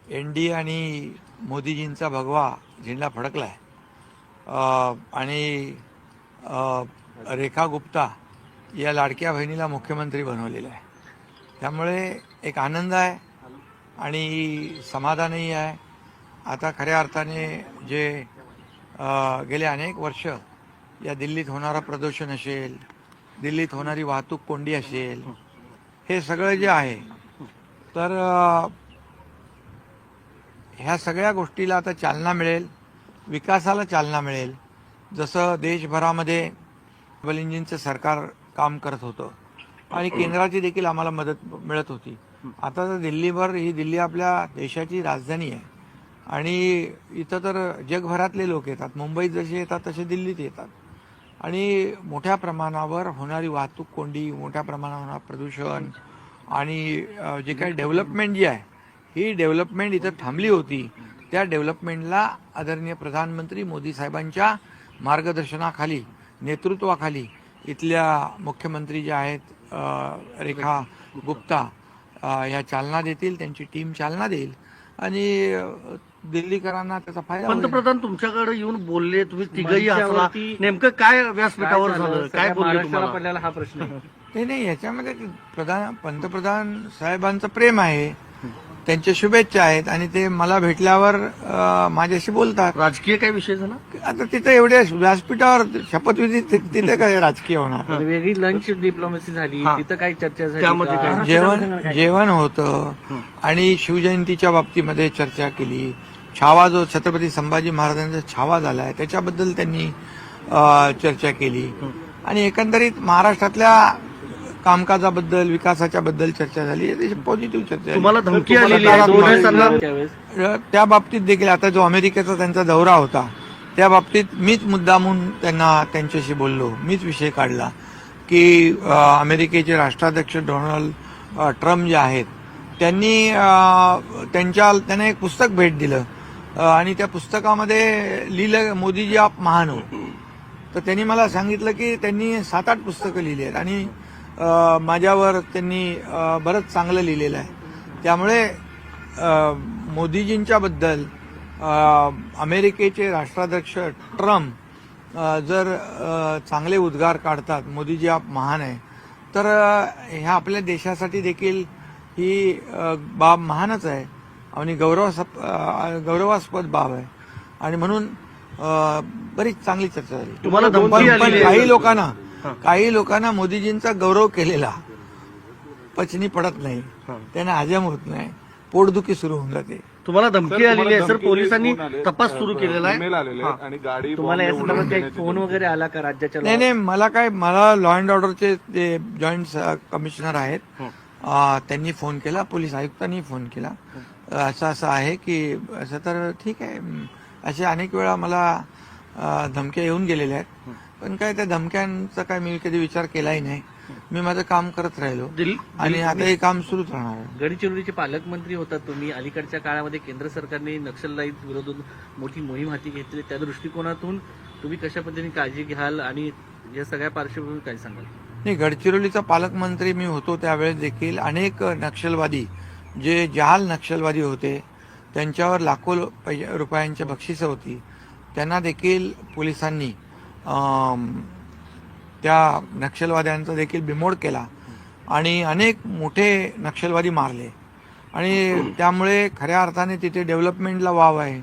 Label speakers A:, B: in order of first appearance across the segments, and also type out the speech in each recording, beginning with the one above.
A: NDA आणि मोदीजींचा भगवा झेंडा फडकला आहे आणि रेखा गुप्ता या लाडक्या बहिणीला मुख्यमंत्री बनवलेलं आहे. त्यामुळे एक आनंद आहे आणि समाधानही आहे. आता खऱ्या अर्थाने जे गेले अनेक वर्ष या दिल्लीत होणारं प्रदूषण असेल, दिल्लीत होणारी वाहतूक कोंडी असेल, हे सगळं जे आहे तर ह्या सगळ्या गोष्टीला आता चालना मिळेल, विकासाला चालना मिळेल. जसं देशभरामध्ये डबल इंजिनचं सरकार काम करत होतं आणि केंद्राची देखील आम्हाला मदत मिळत होती. आता तर ही दिल्ली आपल्या देशाची राजधानी आहे आणि इथं तर जगभरातले लोक येतात. मुंबईत जसे येतात तसे दिल्लीत येतात आणि मोठ्या प्रमाणावर होणारी वाहतूक कोंडी, मोठ्या प्रमाणावर होणारं प्रदूषण आणि जे काही डेव्हलपमेंट जी आहे, ही डेव्हलपमेंट इथं थांबली होती. त्या डेव्हलपमेंटला आदरणीय प्रधानमंत्री मोदी साहेबांच्या मार्गदर्शनाखाली, नेतृत्वाखाली इथल्या मुख्यमंत्री ज्या आहेत रेखा गुप्ता ह्या चालना देतील, त्यांची टीम चालना देईल आणि दिल्लीकरांना त्याचा फायदा होईल.
B: पंतप्रधान तुमच्याकडे येऊन बोलले, तुम्ही तिघही असला, नेमकं काय व्यासपीठावर झालं, काय बोलले तुम्हाला
C: पडलेला हा प्रश्न?
A: नाही, याच्यामध्ये पंतप्रधान साहेबांचं प्रेम आहे, त्यांच्या शुभेच्छा आहेत आणि ते मला भेटल्यावर माझ्याशी बोलतात.
B: राजकीय काय विषय झाला?
A: आता तिथं एवढ्या व्यासपीठावर शपथविधी तिथे काय राजकीय होणार?
C: वेगळी लंच डिप्लोमसी झाली, तिथं काही चर्चा झाली?
B: त्यामध्ये
C: का?
A: जेवण होतं आणि शिवजयंतीच्या बाबतीमध्ये चर्चा केली. छावा जो छत्रपती संभाजी महाराजांचा छावा झालाय त्याच्याबद्दल त्यांनी चर्चा केली आणि एकंदरीत महाराष्ट्रातल्या कामकाजाबद्दल, विकासाच्या बद्दल चर्चा झाली. पॉझिटिव्ह चर्चा झाली.
B: तुम्हाला धमकी आलेली आहे
C: त्यावेळेस
A: त्या बाबतीत देखील आता जो अमेरिकेचा त्यांचा दौरा होता त्या बाबतीत मीच मुद्दामून त्यांच्याशी बोललो. मीच विषय काढला की अमेरिकेचे राष्ट्राध्यक्ष डोनाल्ड ट्रम्प जे आहेत त्यांना एक पुस्तक भेट दिलं आणि त्या पुस्तकामध्ये लिहिलं मोदीजी आप महान हो. तर त्यांनी मला सांगितलं की त्यांनी 7-8 पुस्तकं लिहिली आहेत आणि माझ्यावर त्यांनी बरंच चांगलं लिहिलेलं आहे. त्यामुळे मोदीजींच्या बद्दल अमेरिकेचे राष्ट्राध्यक्ष ट्रम्प जर चांगले उद्गार काढतात, मोदीजी आप महान आहे, तर ह्या आपल्या देशासाठी देखील ही बाब महानच आहे आणि गौरवास्पद बाब आहे आणि म्हणून बरीच चांगली चर्चा झाली.
B: तुम्हाला धमकी
A: पण
B: आलेली आहे?
A: काही लोकांना मोदीजींचा गौरव केलेला पचनी पडत नाही, त्यांना हजम होत नाही, पोटदुखी सुरू होऊन जाते.
B: तुम्हाला धमकी आलेली आहे सर, पोलिसांनी तपास सुरू केलेला आहे
D: आणि गाडी
C: तुम्हाला या संदर्भात काही फोन वगैरे आला का राज्याच्या?
A: नाही, मला लॉ अँड ऑर्डरचे ते जॉईंट कमिशनर आहेत, त्यांनी फोन केला, पोलीस आयुक्तांनी फोन केला. असं आहे की असं तर ठीक आहे. अशा अनेक वेळा मला धमक्या येऊन गेलेल्या आहेत, पण काय त्या धमक्यांचा काय मी कधी विचार केलाही नाही. मी माझं काम करत राहिलो आणि आता हे काम सुरूच राहणार आहे.
C: गडचिरोलीचे पालकमंत्री होता तुम्ही. अलीकडच्या काळामध्ये केंद्र सरकारने नक्षलवादी विरोधात मोठी मोहीम हाती घेतली. त्या दृष्टिकोनातून तुम्ही कशा पद्धतीने काळजी घ्याल आणि या सगळ्या पार्श्वभूमीवर काय सांगाल?
A: नाही, गडचिरोलीचा पालकमंत्री मी होतो त्यावेळेस देखील अनेक नक्षलवादी, जे जहाल नक्षलवादी होते, त्यांच्यावर लाखो रुपयांच्या बक्षिसं होती, त्यांना देखील पोलिसांनी त्या नक्षलवाद्यांचा देखील बिमोड केला आणि अनेक मोठे नक्षलवादी मारले आणि त्यामुळे खऱ्या अर्थाने तिथे डेव्हलपमेंटला वाव आहे.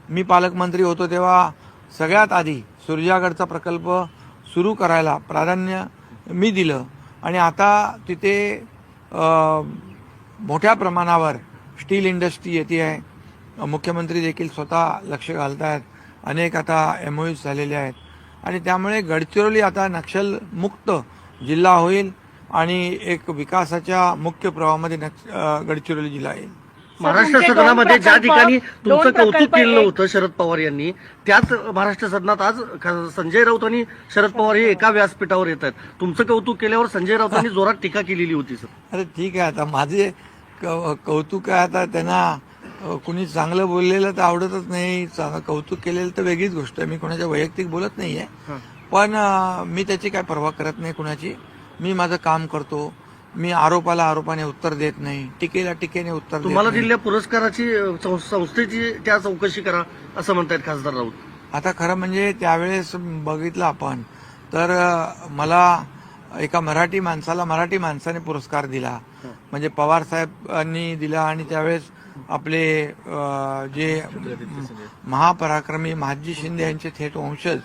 A: मी पालकमंत्री होतो तेव्हा सगळ्यात आधी सुरजागडचा प्रकल्प सुरू करायला प्राधान्य मी दिलं आणि आता तिथे मोठ्या प्रमाणावर स्टील इंडस्ट्री येते आहे. मुख्यमंत्री देखील स्वतः लक्ष घालत आहेत. अनेक आता MOUs झालेले आहेत आणि त्यामुळे गडचिरोली आता नक्षल मुक्त जिल्हा होईल आणि एक विकासाच्या मुख्य प्रवाहामध्ये गडचिरोली जिल्हा येईल.
B: महाराष्ट्र सदनामध्ये ज्या ठिकाणी तुमचं कौतुक केलं होतं शरद पवार यांनी, त्याच महाराष्ट्र सदनात आज संजय राऊत आणि शरद पवार हे एका व्यासपीठावर येत आहेत. तुमचं कौतुक केल्यावर संजय राऊतांनी जोरात टीका केलेली होती सर.
A: अरे ठीक आहे, आता माझे कौतुक आहे. आता त्यांना कुणी चांगलं बोललेलं तर आवडतच नाही, कौतुक केलेलं तर वेगळीच गोष्ट आहे. मी कोणाच्या वैयक्तिक बोलत नाहीये, पण मी त्याची काय पर्वा करत नाही कुणाची. मी माझं काम करतो. मी आरोपाला आरोपाने उत्तर देत नाही, टीकेला टीकेने उत्तर देत
B: तुम्हाला
A: नाही.
B: दिलेल्या पुरस्काराची संस्थेची त्या चौकशी करा असं म्हणतायत खासदार राऊत.
A: आता खरं म्हणजे त्यावेळेस बघितलं आपण तर मला एका मराठी माणसाने पुरस्कार दिला, म्हणजे पवार साहेबांनी दिला. आणि त्यावेळेस आपले जे महापराक्रमी महादजी शिंदे यांचे थेट वंशज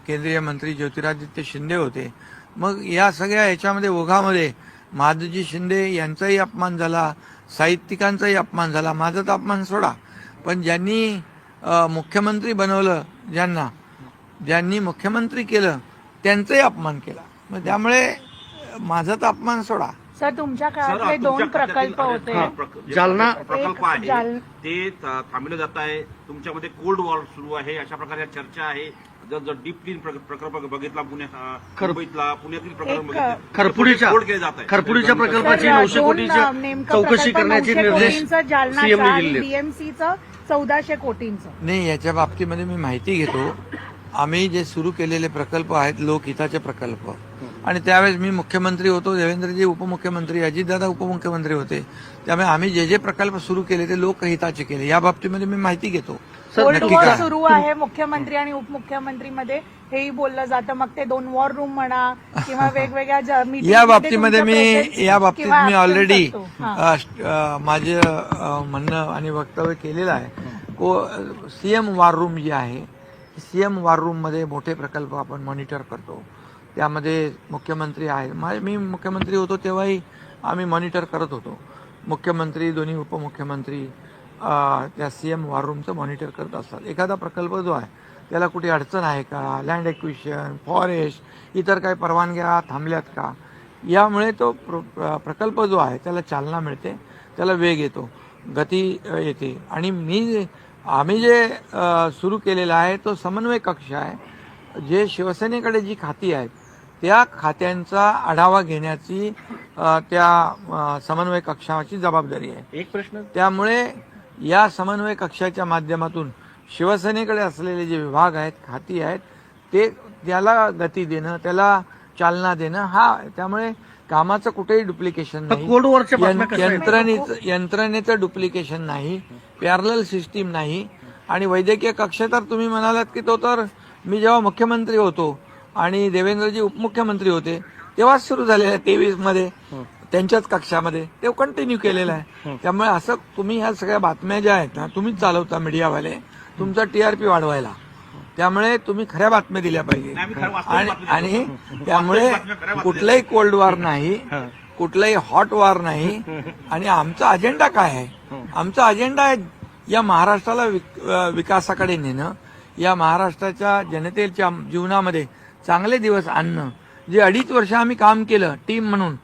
A: केंद्रीय मंत्री ज्योतिरादित्य शिंदे होते. मग या सगळ्या याच्यामध्ये ओघामध्ये महादजी शिंदे यांचाही अपमान झाला, साहित्यिकांचाही अपमान झाला. माझा तर अपमान सोडा, पण ज्यांनी मुख्यमंत्री बनवलं, ज्यांनी मुख्यमंत्री केलं त्यांचाही अपमान केला. मग त्यामुळे माझा तर अपमान सोडा.
D: सर, तुमच्या काळातले 2 प्रकल्प होते.
B: जालना
E: प्रकल्प आहे ते थांबवलं जात आहे. तुमच्यामध्ये कोल्ड वॉर सुरू आहे, अशा प्रकारे चर्चा आहे. जर डीप क्लीन प्रकल्प बघितला पुण्यातील प्रकल्प बघितला,
B: खरपुडीच्या प्रकल्पाची 900 कोटीच्या चौकशी करण्याचे निर्देश सीएमने दिले.
D: बीएमसीचं 1400 कोटींचं.
A: नाही, याच्या बाबतीमध्ये मी माहिती घेतो. आम्ही जे सुरू केलेले प्रकल्प आहेत लोकहिताचे प्रकल्प, आणि त्यावेळेस मी मुख्यमंत्री होतो, देवेंद्रजी उपमुख्यमंत्री, अजितदादा उपमुख्यमंत्री होते. त्यामुळे आम्ही जे प्रकल्प सुरू केले ते लोकहिताचे केले. या बाबतीमध्ये मी माहिती घेतो.
D: कोल्ड
A: नक्की
D: वॉर
A: करा.
D: सुरू आहे मुख्यमंत्री आणि उपमुख्यमंत्रीमध्ये, हेही बोललं जातं. मग ते 2 वॉर रूम म्हणा किंवा वेगवेगळ्या
A: या बाबतीमध्ये मी ऑलरेडी
D: हा.
A: माझं म्हणणं आणि वक्तव्य केलेलं आहे. सीएम वॉर रूम जी आहे, सीएम वॉर रूम मध्ये मोठे प्रकल्प आपण मॉनिटर करतो. त्यामध्ये मुख्यमंत्री आहे. मी मुख्यमंत्री होतो तेव्हाही आम्ही मॉनिटर करत होतो. मुख्यमंत्री, दोन्ही उपमुख्यमंत्री त्या सीएम वॉर रूमचं मॉनिटर करत असतात. एखादा प्रकल्प जो आहे त्याला कुठे अडचण आहे का, लँड एक्विशन, फॉरेस्ट, इतर काही परवानग्या थांबल्यात का, यामुळे तो प्रकल्प जो आहे त्याला चालना मिळते, त्याला वेग येतो, गती येते. आणि आम्ही जे सुरू केलेला आहे तो समन्वय कक्ष आहे. जे शिवसेनेकडे जी खाती आहेत त्या खात्यांचा आढावा घेण्याची त्या समन्वय कक्षाची जबाबदारी आहे.
C: एक प्रश्न,
A: त्यामुळे या समन्वय कक्षाच्या माध्यमातून शिवसेनेकडे असलेले जे विभाग आहेत, खाती आहेत, त्याला गती देणं, त्याला चालना देणं, त्यामुळे कामाचं कुठेही डुप्लिकेशन नाही,
B: कोल्ड वॉरच्या बातम्या कशा आहेत?
A: यंत्रणेचं डुप्लिकेशन नाही, पॅरलल सिस्टीम नाही. आणि वैद्यकीय कक्ष तर तुम्ही म्हणालात की तो तर मी जेव्हा मुख्यमंत्री होतो आणि देवेंद्रजी उपमुख्यमंत्री होते तेव्हाच सुरू झालेला आहे. 23 मध्ये त्यांच्याच कक्षामध्ये ते कंटिन्यू केलेलं आहे. त्यामुळे असं तुम्ही ह्या सगळ्या बातम्या ज्या आहेत ना, तुम्हीच चालवता मीडियावाले, तुमचा TRP वाढवायला. त्यामुळे तुम्ही खऱ्या बातम्या दिल्या पाहिजे. आणि त्यामुळे कुठलाही कोल्ड वॉर नाही, कुठलाही हॉट वॉर नाही. आणि आमचा अजेंडा काय आहे? आमचा अजेंडा आहे या महाराष्ट्राला विकासाकडे नेणं, या महाराष्ट्राच्या जनतेच्या जीवनामध्ये चांगले दिवस आणणं. जे 2.5 वर्ष आम्ही काम केलं टीम म्हणून,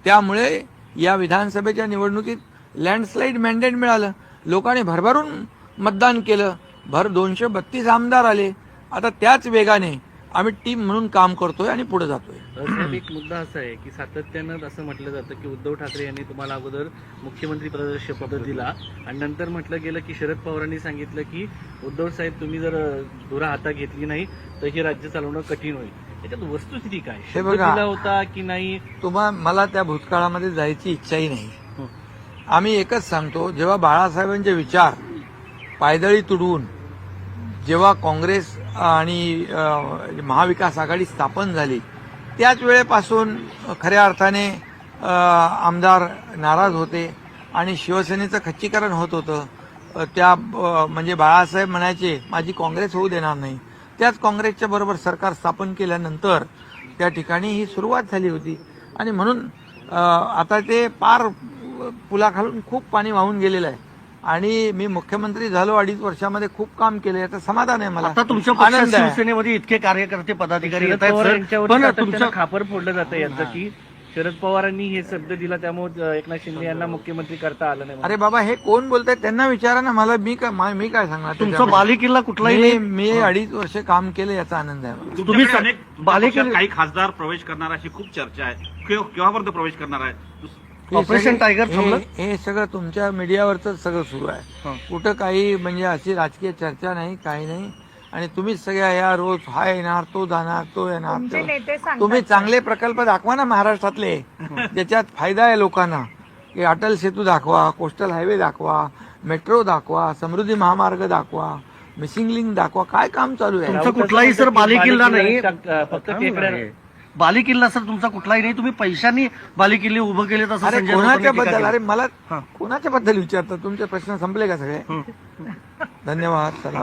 A: त्यामुळे या विधानसभेच्या निवडणुकीत लँडस्लाईड मॅन्डेट मिळालं. लोकांनी भरभरून मतदान केलं, 232 आमदार आले. आता त्याच वेगाने आम्ही टीम म्हणून काम करतोय आणि पुढे जातोय.
C: साहेब, एक मुद्दा असा आहे की सातत्यानं असं म्हटलं जातं की उद्धव ठाकरे यांनी तुम्हाला अगोदर मुख्यमंत्री पदाचा शपथ दिला आणि नंतर म्हटलं गेलं की शरद पवारांनी सांगितलं की उद्धव साहेब तुम्ही जर धुरा हातात घेतली नाही तर हे राज्य चालवणं कठीण होईल. त्याच्यात वस्तुस्थिती काय?
A: हे
C: शब्द
A: बघा,
C: दिला होता की नाही?
A: मला त्या भूतकाळामध्ये जायची इच्छाही नाही. आम्ही एकच सांगतो, जेव्हा बाळासाहेबांचे विचार पायदळी तुडवून जेव्हा काँग्रेस आणि महाविकास आघाडी स्थापन झाली त्याच वेळेपासून खऱ्या अर्थाने आमदार नाराज होते आणि शिवसेनेचं खच्चीकरण होत होतं. म्हणजे बाळासाहेब म्हणायचे माझी काँग्रेस होऊ देणार नाही. त्याच काँग्रेसच्या बरोबर सरकार स्थापन केल्यानंतर त्या ठिकाणी ही सुरुवात झाली होती. आणि म्हणून आता ते पार पुलाखालून खूप पाणी वाहून गेलेलं आहे. आणि मी मुख्यमंत्री झालो 2.5 वर्षामध्ये खूप काम केलं, याचं समाधान आहे मला.
B: आता तुमच्या पक्षात शिवसेनेमध्ये इतके कार्यकर्ते पदाधिकारी येत आहेत, पण तुमचं
C: खापर फोडलं जातं याचं की शरद पवारांनी हे शब्द दिला त्यामुळे एकनाथ शिंदे यांना मुख्यमंत्री करता आलं नाही.
A: अरे बाबा, हे कोण बोलताय त्यांना विचारा ना. मला मी काय सांगणार?
B: तुमचा बालेकिल्ला कुठलाही नाही.
A: मी 2.5 वर्ष काम केलं, याचा आनंद आहे मला.
E: तुमच्याकडे अनेक बालेकिल्ला काही खासदार प्रवेश करणार अशी खूप चर्चा आहे. केव्हापर्यंत प्रवेश करणार आहे?
B: ऑपरेशन टायगर थांबलं?
A: हे सगळं तुमच्या मीडियावरच सगळं सुरू आहे. कुठं काही म्हणजे अशी राजकीय चर्चा नाही, काही नाही. आणि तुम्हीच सगळ्या या रोज हा येणार तो जाणार तो येणार
D: तुमचे नेते सांगतात.
A: तुम्ही चांगले प्रकल्प दाखवा ना महाराष्ट्रातले ज्याच्यात फायदा आहे लोकांना, की अटल सेतू दाखवा, कोस्टल हायवे दाखवा, मेट्रो दाखवा, समृद्धी महामार्ग दाखवा, मिसिंग लिंक दाखवा, काय काम चालू आहे.
B: तुमचा कुठलाही सर बालेकिल्ला नाही,
C: फक्त टेकड्या
B: बालेकिल्ला सर तुमचा कुठलाही नाही, तुम्ही पैशांनी बालेकिल्ले उभं केले तसं
A: अरे
B: संजय
A: कोणाच्या
B: राऊतांनी टीका
A: बद्दल,
B: केली.
A: अरे मला
B: हा.
A: कोणाच्या बद्दल विचारतात, तुमचे प्रश्न संपले का सगळे. धन्यवाद, चला.